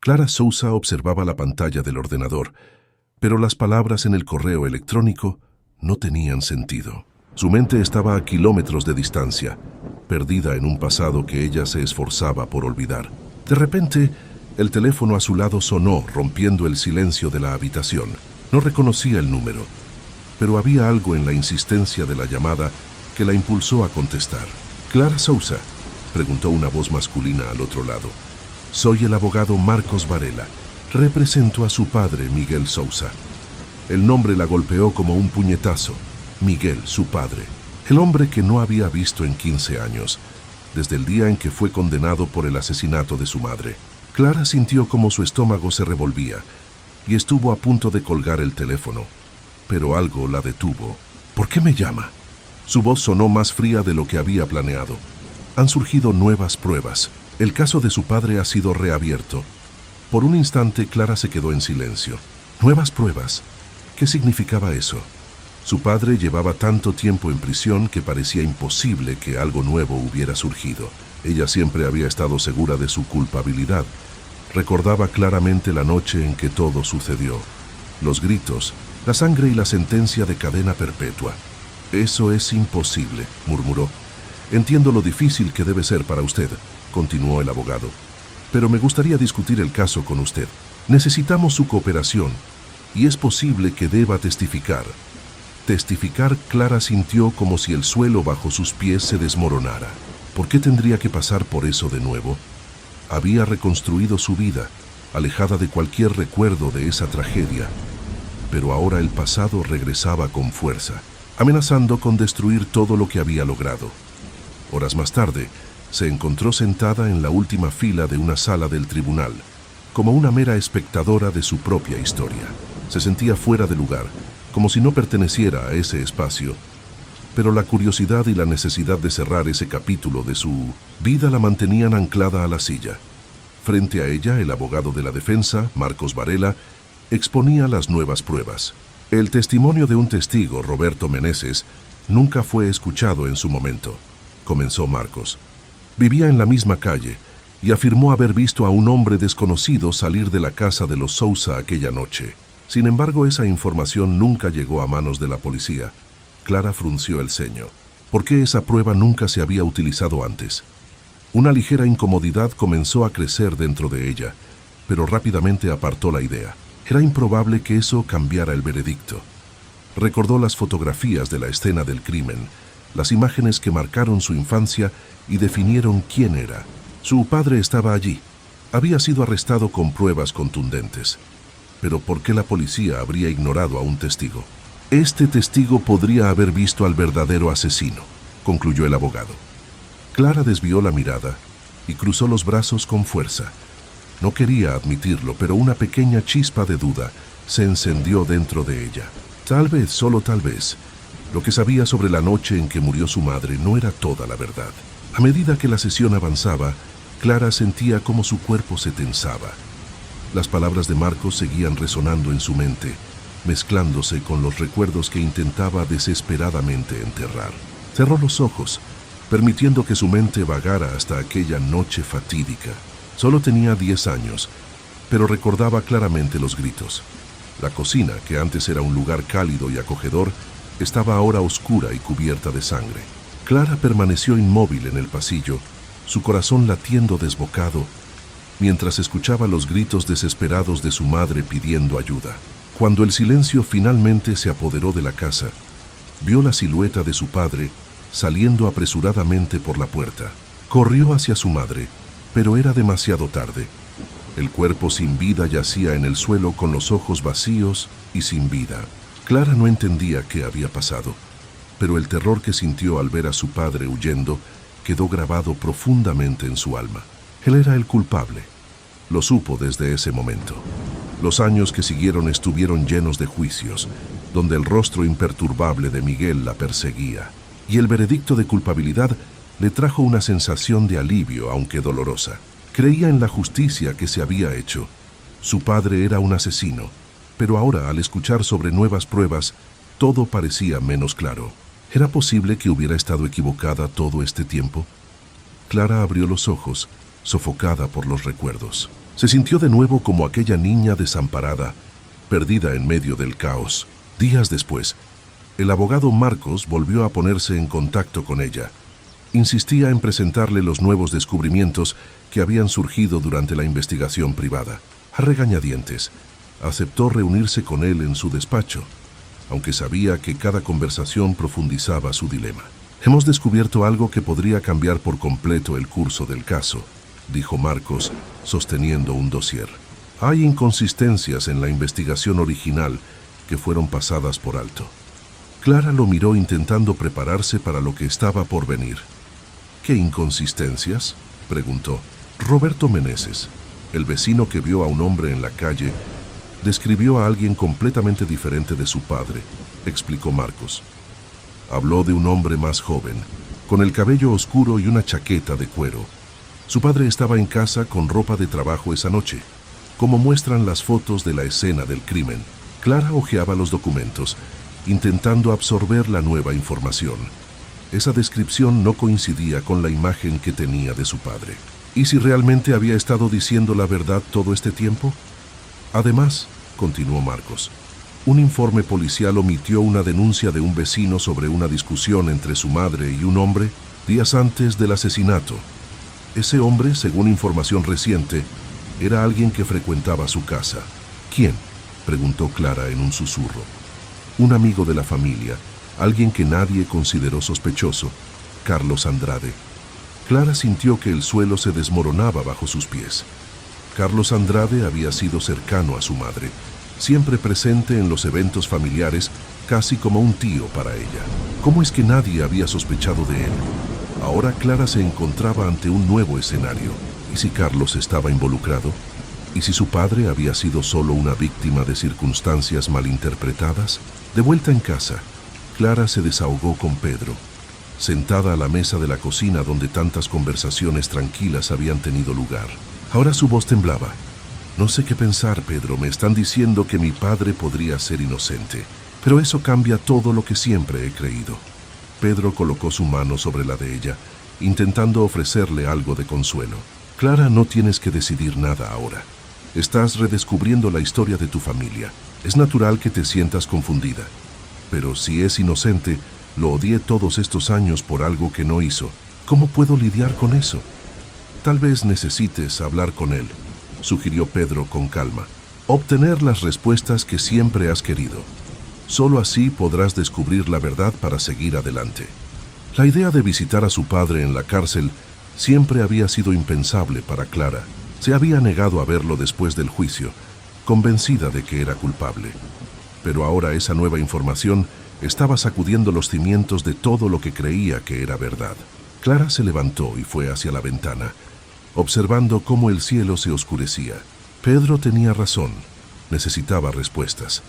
Clara Souza observaba la pantalla del ordenador, pero las palabras en el correo electrónico no tenían sentido. Su mente estaba a kilómetros de distancia, perdida en un pasado que ella se esforzaba por olvidar. De repente, el teléfono a su lado sonó, rompiendo el silencio de la habitación. No reconocía el número, pero había algo en la insistencia de la llamada que la impulsó a contestar. «¿Clara Souza?», preguntó una voz masculina al otro lado. «Soy el abogado Marcos Varela. Represento a su padre, Miguel Souza». El nombre la golpeó como un puñetazo. Miguel, su padre. El hombre que no había visto en 15 años, desde el día en que fue condenado por el asesinato de su madre. Clara sintió como su estómago se revolvía y estuvo a punto de colgar el teléfono, pero algo la detuvo. «¿Por qué me llama?». Su voz sonó más fría de lo que había planeado. «Han surgido nuevas pruebas. El caso de su padre ha sido reabierto». Por un instante, Clara se quedó en silencio. ¿Nuevas pruebas? ¿Qué significaba eso? Su padre llevaba tanto tiempo en prisión que parecía imposible que algo nuevo hubiera surgido. Ella siempre había estado segura de su culpabilidad. Recordaba claramente la noche en que todo sucedió. Los gritos, la sangre y la sentencia de cadena perpetua. «Eso es imposible», murmuró. «Entiendo lo difícil que debe ser para usted», continuó el abogado. «Pero me gustaría discutir el caso con usted. Necesitamos su cooperación, y es posible que deba testificar». Testificar. Clara sintió como si el suelo bajo sus pies se desmoronara. ¿Por qué tendría que pasar por eso de nuevo? Había reconstruido su vida, alejada de cualquier recuerdo de esa tragedia. Pero ahora el pasado regresaba con fuerza, amenazando con destruir todo lo que había logrado. Horas más tarde, se encontró sentada en la última fila de una sala del tribunal, como una mera espectadora de su propia historia. Se sentía fuera de lugar, como si no perteneciera a ese espacio, pero la curiosidad y la necesidad de cerrar ese capítulo de su vida la mantenían anclada a la silla. Frente a ella, el abogado de la defensa, Marcos Varela, exponía las nuevas pruebas. El testimonio de un testigo, Roberto Meneses, nunca fue escuchado en su momento, comenzó Marcos. Vivía en la misma calle y afirmó haber visto a un hombre desconocido salir de la casa de los Souza aquella noche. Sin embargo, esa información nunca llegó a manos de la policía. Clara frunció el ceño. ¿Por qué esa prueba nunca se había utilizado antes? Una ligera incomodidad comenzó a crecer dentro de ella, pero rápidamente apartó la idea. Era improbable que eso cambiara el veredicto. Recordó las fotografías de la escena del crimen, las imágenes que marcaron su infancia y definieron quién era. Su padre estaba allí. Había sido arrestado con pruebas contundentes. Pero ¿por qué la policía habría ignorado a un testigo? Este testigo podría haber visto al verdadero asesino, concluyó el abogado. Clara desvió la mirada y cruzó los brazos con fuerza. No quería admitirlo, pero una pequeña chispa de duda se encendió dentro de ella. Tal vez, solo tal vez, lo que sabía sobre la noche en que murió su madre no era toda la verdad. A medida que la sesión avanzaba, Clara sentía cómo su cuerpo se tensaba. Las palabras de Marcos seguían resonando en su mente, mezclándose con los recuerdos que intentaba desesperadamente enterrar. Cerró los ojos, permitiendo que su mente vagara hasta aquella noche fatídica. Solo tenía 10 años, pero recordaba claramente los gritos. La cocina, que antes era un lugar cálido y acogedor, estaba ahora oscura y cubierta de sangre. Clara permaneció inmóvil en el pasillo, su corazón latiendo desbocado, mientras escuchaba los gritos desesperados de su madre pidiendo ayuda. Cuando el silencio finalmente se apoderó de la casa, vio la silueta de su padre saliendo apresuradamente por la puerta. Corrió hacia su madre, pero era demasiado tarde. El cuerpo sin vida yacía en el suelo con los ojos vacíos y sin vida. Clara no entendía qué había pasado, pero el terror que sintió al ver a su padre huyendo quedó grabado profundamente en su alma. Él era el culpable. Lo supo desde ese momento. Los años que siguieron estuvieron llenos de juicios, donde el rostro imperturbable de Miguel la perseguía, y el veredicto de culpabilidad le trajo una sensación de alivio, aunque dolorosa. Creía en la justicia que se había hecho. Su padre era un asesino, pero ahora, al escuchar sobre nuevas pruebas, todo parecía menos claro. ¿Era posible que hubiera estado equivocada todo este tiempo? Clara abrió los ojos, sofocada por los recuerdos. Se sintió de nuevo como aquella niña desamparada, perdida en medio del caos. Días después, el abogado Marcos volvió a ponerse en contacto con ella. Insistía en presentarle los nuevos descubrimientos que habían surgido durante la investigación privada. A regañadientes, aceptó reunirse con él en su despacho, aunque sabía que cada conversación profundizaba su dilema. «Hemos descubierto algo que podría cambiar por completo el curso del caso», dijo Marcos, sosteniendo un dossier. «Hay inconsistencias en la investigación original que fueron pasadas por alto». Clara lo miró intentando prepararse para lo que estaba por venir. «¿Qué inconsistencias?», preguntó. Roberto Meneses, el vecino que vio a un hombre en la calle, describió a alguien completamente diferente de su padre, explicó Marcos. Habló de un hombre más joven, con el cabello oscuro y una chaqueta de cuero. Su padre estaba en casa con ropa de trabajo esa noche, como muestran las fotos de la escena del crimen. Clara hojeaba los documentos, intentando absorber la nueva información. Esa descripción no coincidía con la imagen que tenía de su padre. ¿Y si realmente había estado diciendo la verdad todo este tiempo? Además, continuó Marcos, un informe policial omitió una denuncia de un vecino sobre una discusión entre su madre y un hombre días antes del asesinato. Ese hombre, según información reciente, era alguien que frecuentaba su casa. ¿Quién?, preguntó Clara en un susurro. Un amigo de la familia, alguien que nadie consideró sospechoso, Carlos Andrade. Clara sintió que el suelo se desmoronaba bajo sus pies. Carlos Andrade había sido cercano a su madre, siempre presente en los eventos familiares, casi como un tío para ella. ¿Cómo es que nadie había sospechado de él? Ahora Clara se encontraba ante un nuevo escenario. ¿Y si Carlos estaba involucrado? ¿Y si su padre había sido solo una víctima de circunstancias malinterpretadas? De vuelta en casa, Clara se desahogó con Pedro, sentada a la mesa de la cocina donde tantas conversaciones tranquilas habían tenido lugar. Ahora su voz temblaba. «No sé qué pensar, Pedro. Me están diciendo que mi padre podría ser inocente, pero eso cambia todo lo que siempre he creído». Pedro colocó su mano sobre la de ella, intentando ofrecerle algo de consuelo. «Clara, no tienes que decidir nada ahora. Estás redescubriendo la historia de tu familia. Es natural que te sientas confundida. Pero si es inocente, lo odié todos estos años por algo que no hizo. ¿Cómo puedo lidiar con eso? Tal vez necesites hablar con él», sugirió Pedro con calma. «Obtener las respuestas que siempre has querido. Solo así podrás descubrir la verdad para seguir adelante». La idea de visitar a su padre en la cárcel siempre había sido impensable para Clara. Se había negado a verlo después del juicio, convencida de que era culpable. Pero ahora esa nueva información estaba sacudiendo los cimientos de todo lo que creía que era verdad. Clara se levantó y fue hacia la ventana, observando cómo el cielo se oscurecía. Pedro tenía razón. Necesitaba respuestas.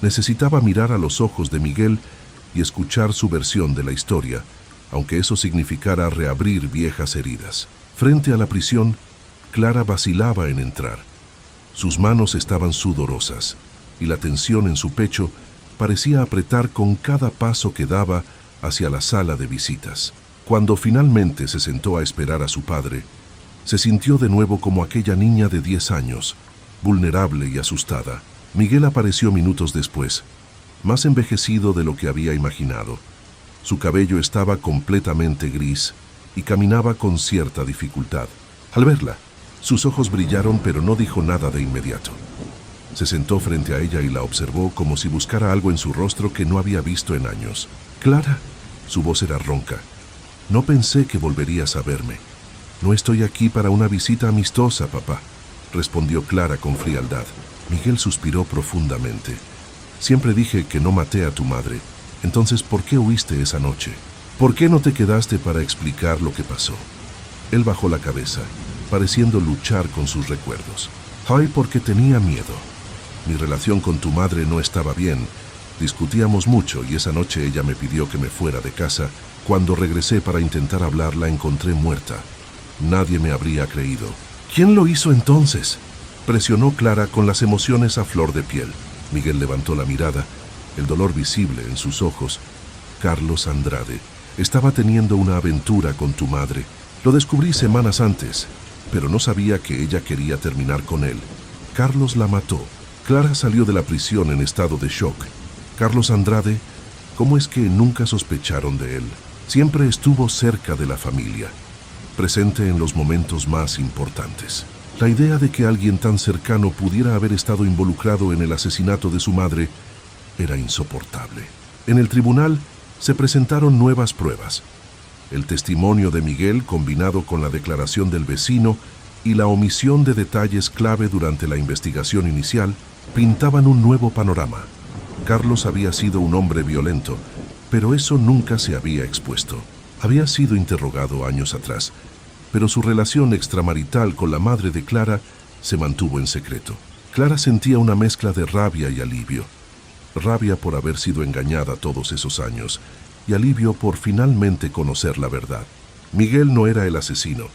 Necesitaba mirar a los ojos de Miguel y escuchar su versión de la historia, aunque eso significara reabrir viejas heridas. Frente a la prisión, Clara vacilaba en entrar. Sus manos estaban sudorosas y la tensión en su pecho parecía apretar con cada paso que daba hacia la sala de visitas. Cuando finalmente se sentó a esperar a su padre, se sintió de nuevo como aquella niña de 10 años, vulnerable y asustada. Miguel apareció minutos después, más envejecido de lo que había imaginado. Su cabello estaba completamente gris y caminaba con cierta dificultad. Al verla, sus ojos brillaron, pero no dijo nada de inmediato. Se sentó frente a ella y la observó como si buscara algo en su rostro que no había visto en años. «Clara», su voz era ronca, «no pensé que volverías a verme». «No estoy aquí para una visita amistosa, papá», respondió Clara con frialdad. Miguel suspiró profundamente. «Siempre dije que no maté a tu madre. Entonces, ¿por qué huiste esa noche? ¿Por qué no te quedaste para explicar lo que pasó?» Él bajó la cabeza, pareciendo luchar con sus recuerdos. «Ay, porque tenía miedo. Mi relación con tu madre no estaba bien. Discutíamos mucho y esa noche ella me pidió que me fuera de casa. Cuando regresé para intentar hablar, la encontré muerta. Nadie me habría creído». «¿Quién lo hizo entonces?», presionó Clara con las emociones a flor de piel. Miguel levantó la mirada, el dolor visible en sus ojos. «Carlos Andrade. Estaba teniendo una aventura con tu madre. Lo descubrí semanas antes. pero no sabía que ella quería terminar con él. Carlos la mató. Clara salió de la prisión en estado de shock. Carlos Andrade, ¿cómo es que nunca sospecharon de él? Siempre estuvo cerca de la familia, presente en los momentos más importantes. La idea de que alguien tan cercano pudiera haber estado involucrado en el asesinato de su madre era insoportable. En el tribunal se presentaron nuevas pruebas. El testimonio de Miguel, combinado con la declaración del vecino y la omisión de detalles clave durante la investigación inicial, pintaban un nuevo panorama. Carlos había sido un hombre violento, pero eso nunca se había expuesto. Había sido interrogado años atrás, pero su relación extramarital con la madre de Clara se mantuvo en secreto. Clara sentía una mezcla de rabia y alivio. Rabia por haber sido engañada todos esos años y alivio por finalmente conocer la verdad. Miguel no era el asesino,